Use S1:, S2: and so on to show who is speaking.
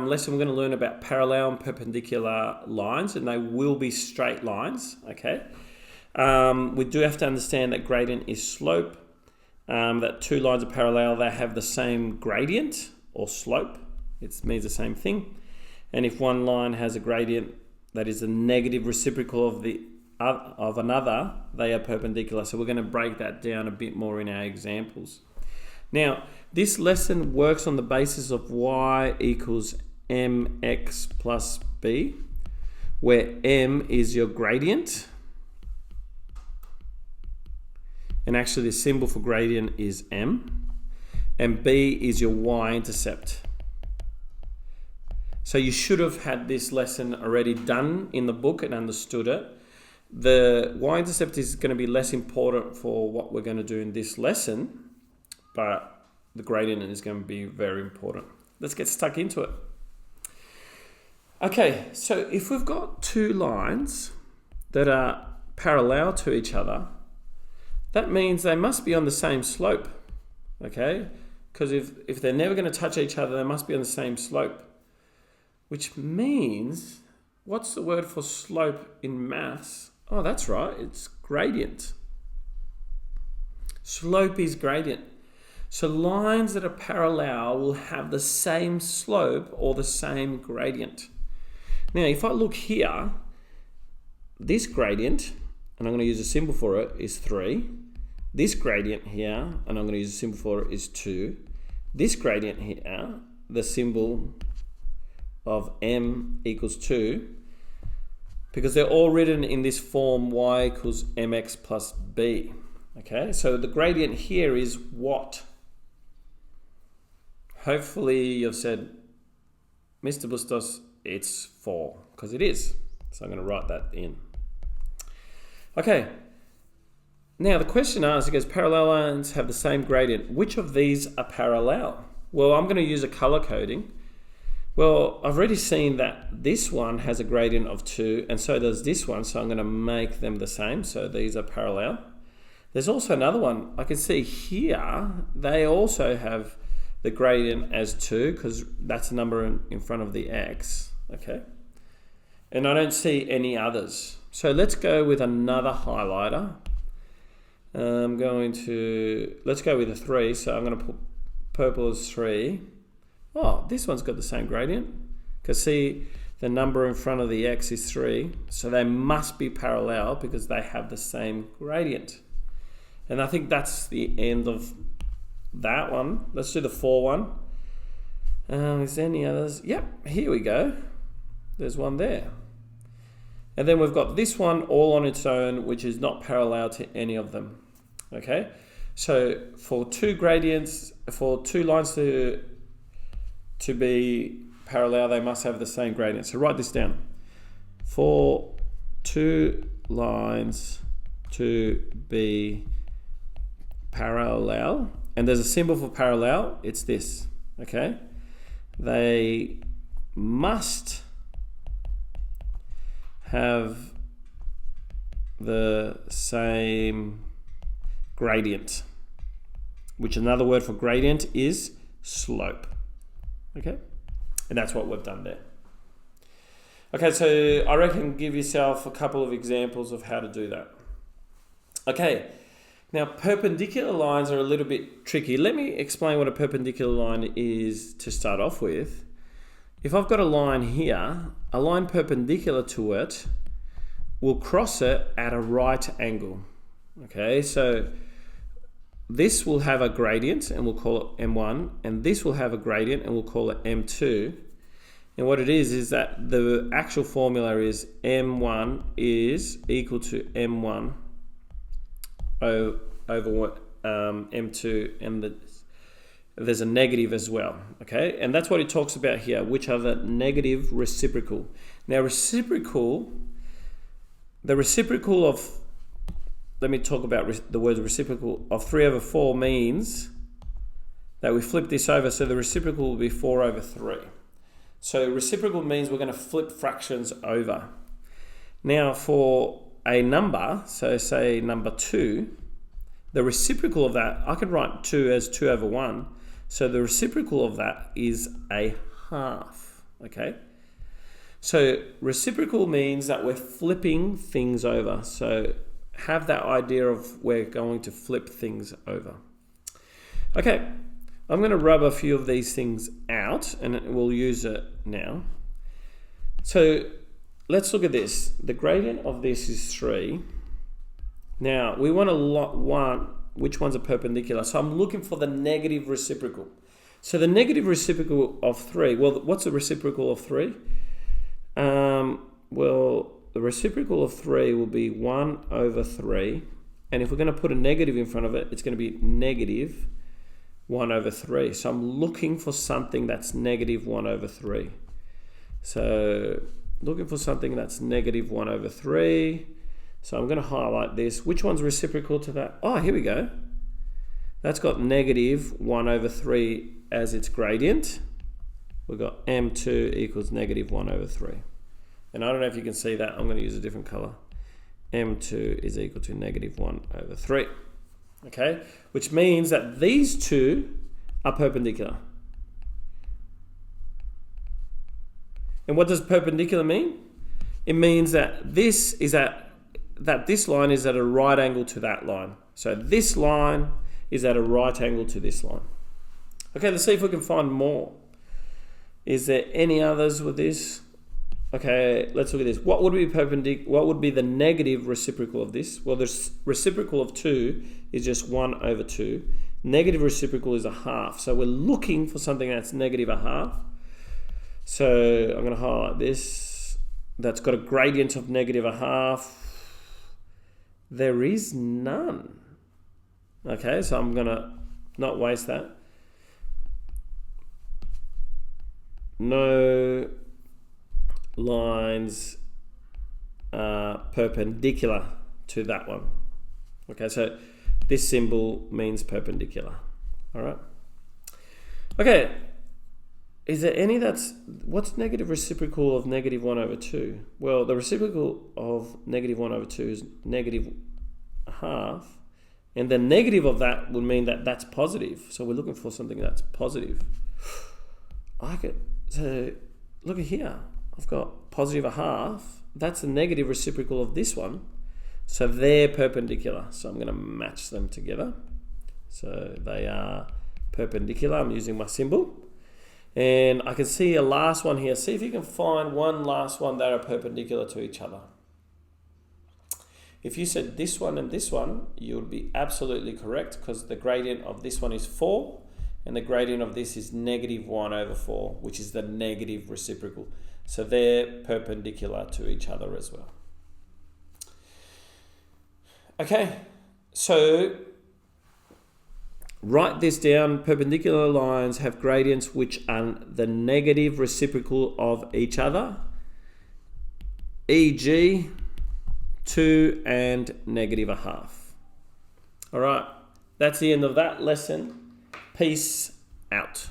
S1: lesson we're going to learn about parallel and perpendicular lines, and they will be straight lines, okay? We do have to understand that gradient is slope, that two lines are parallel, they have the same gradient or slope. It means the same thing. And if one line has a gradient that is a negative reciprocal of another, they are perpendicular. So we're going to break that down a bit more in our examples. Now, this lesson works on the basis of y equals mx plus b, where m is your gradient. And actually the symbol for gradient is m. And b is your y-intercept. So you should have had this lesson already done in the book and understood it. The y-intercept is going to be less important for what we're going to do in this lesson, but the gradient is going to be very important. Let's get stuck into it. Okay, so if we've got two lines that are parallel to each other, that means they must be on the same slope, okay? Because if they're never going to touch each other, they must be on the same slope. Which means, what's the word for slope in maths? Oh, that's right, it's gradient. Slope is gradient. So lines that are parallel will have the same slope or the same gradient. Now, if I look here, this gradient, and I'm going to use a symbol for it, is 3. This gradient here, and I'm going to use a symbol for it, is 2. This gradient here, the symbol of m equals 2, because they're all written in this form y equals mx plus b. Okay, so the gradient here is what? Hopefully you've said, Mr. Bustos, it's 4, because it is. So I'm going to write that in. Okay, now the question asks, it goes, parallel lines have the same gradient. Which of these are parallel? Well, I'm going to use a color coding. Well, I've already seen that this one has a gradient of 2, and so does this one, so I'm going to make them the same, so these are parallel. There's also another one. I can see here, they also have the gradient as 2, because that's a number in front of the x, okay? And I don't see any others. So let's go with another highlighter. Let's go with a 3, so I'm going to put purple as 3. Oh, this one's got the same gradient. Because see, the number in front of the x is 3. So they must be parallel because they have the same gradient. And I think that's the end of that one. Let's do the 4 one. Is there any others? Yep, here we go. There's one there. And then we've got this one all on its own, which is not parallel to any of them. Okay? So for two gradients, for two lines to be parallel, they must have the same gradient. So write this down. For two lines to be parallel, and there's a symbol for parallel, it's this, okay? They must have the same gradient, which another word for gradient is slope. Okay, and that's what we've done there. Okay, so I reckon give yourself a couple of examples of how to do that. Okay, now perpendicular lines are a little bit tricky. Let me explain what a perpendicular line is to start off with. If I've got a line here, a line perpendicular to it will cross it at a right angle. Okay, so this will have a gradient and we'll call it M1, and this will have a gradient and we'll call it M2. And what it is that the actual formula is M1 is equal to M1 over M2, and there's a negative as well, okay? And that's what it talks about here, which are the negative reciprocal. Now the reciprocal of, let me talk about the word reciprocal of 3 over 4 means that we flip this over, so the reciprocal will be 4 over 3. So reciprocal means we're going to flip fractions over. Now for a number, so say number 2, the reciprocal of that, I could write 2 as 2 over 1. So the reciprocal of that is a half. okay? So reciprocal means that we're flipping things over. So have that idea of we're going to flip things over. Okay, I'm going to rub a few of these things out and we'll use it now. So let's look at this. The gradient of this is 3. Now we want which ones are perpendicular. So I'm looking for the negative reciprocal. So the negative reciprocal of 3, well, what's the reciprocal of 3? Well, the reciprocal of 3 will be 1 over 3. And if we're going to put a negative in front of it, it's going to be negative 1 over 3. So I'm looking for something that's negative 1 over 3. So looking for something that's negative 1 over 3. So I'm going to highlight this. Which one's reciprocal to that? Oh, here we go. That's got negative 1 over 3 as its gradient. We've got m2 equals negative 1 over 3. And I don't know if you can see that. I'm going to use a different color. m2 is equal to negative 1 over 3. Okay? Which means that these two are perpendicular. And what does perpendicular mean? It means that this line is at a right angle to that line. So this line is at a right angle to this line. Okay, let's see if we can find more. Is there any others with this? Okay, let's look at this. What would be what would be the negative reciprocal of this? Well, the reciprocal of 2 is just 1 over 2. Negative reciprocal is a half. So we're looking for something that's negative a half. So I'm going to highlight this. That's got a gradient of negative a half. There is none. Okay, so I'm going to not waste that. No lines are perpendicular to that one. Okay, so this symbol means perpendicular. All right. Okay. Is there any what's negative reciprocal of negative 1 over 2? Well, the reciprocal of negative 1 over 2 is negative a half. And the negative of that would mean that that's positive. So we're looking for something that's positive. So look at here. I've got positive a half. That's the negative reciprocal of this one. So they're perpendicular. So I'm going to match them together. So they are perpendicular. I'm using my symbol. And I can see a last one here. See if you can find one last one that are perpendicular to each other. If you said this one and this one, you would be absolutely correct because the gradient of this one is 4 and the gradient of this is negative 1 over 4, which is the negative reciprocal. So they're perpendicular to each other as well. Okay, so write this down. Perpendicular lines have gradients which are the negative reciprocal of each other, e.g. 2 and negative a half. All right, that's the end of that lesson. Peace out.